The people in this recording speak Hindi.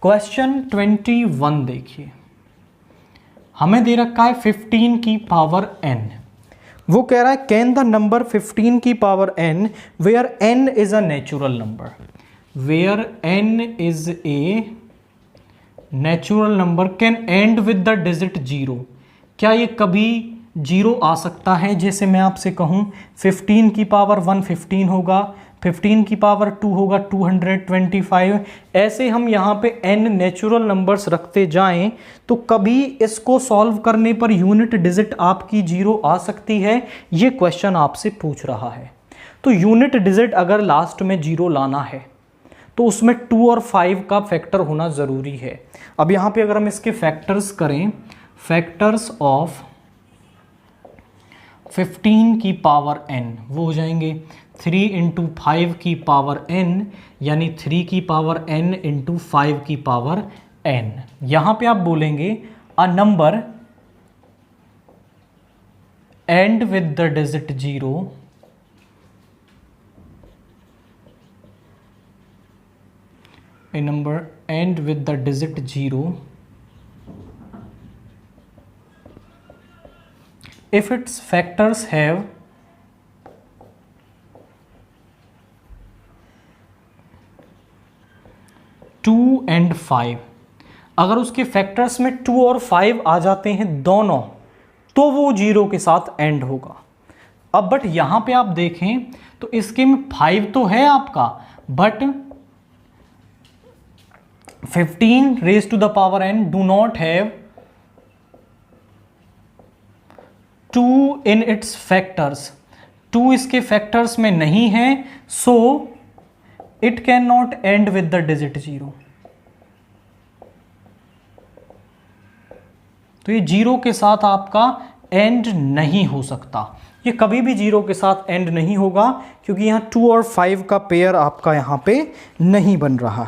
क्वेश्चन 21 देखिए, हमें दे रखा है 15 की पावर n। वो कह रहा है कैन द नंबर 15 की power n where n is a natural number, where n is a natural number can end with the digit 0। क्या ये कभी 0 आ सकता है? जैसे मैं आपसे कहूँ 15 की पावर 1 15 होगा, 15 की पावर 2 होगा 225। ऐसे हम यहाँ पे n नेचुरल नंबर्स रखते जाएं तो कभी इसको सॉल्व करने पर यूनिट डिजिट आपकी 0 आ सकती है। ये क्वेश्चन आपसे पूछ रहा है। तो यूनिट डिजिट अगर लास्ट में 0 लाना है तो उसमें 2 और 5 का फैक्टर होना ज़रूरी है। अब यहाँ पे अगर हम इसके फैक्टर्स करें, फैक्टर्स ऑफ 15 की पावर n वो हो जाएंगे 3 इंटू 5 की पावर n, यानी 3 की पावर n इंटू 5 की पावर n। यहाँ पे आप बोलेंगे a number and with the digit 0 a number end with the digit 0 if its factors have two and 5। अगर उसके फैक्टर्स में 2 और 5 आ जाते हैं दोनों, तो वो 0 के साथ एंड होगा। अब बट यहां पे आप देखें तो इसके में 5 तो है आपका, but 15 raised to the power n do not have 2 in its factors। 2 इसके फैक्टर्स में नहीं है, so it cannot end with the digit 0। तो ये 0 के साथ आपका एंड नहीं हो सकता, ये कभी भी 0 के साथ एंड नहीं होगा, क्योंकि यहाँ 2 और 5 का पेयर आपका यहाँ पे नहीं बन रहा।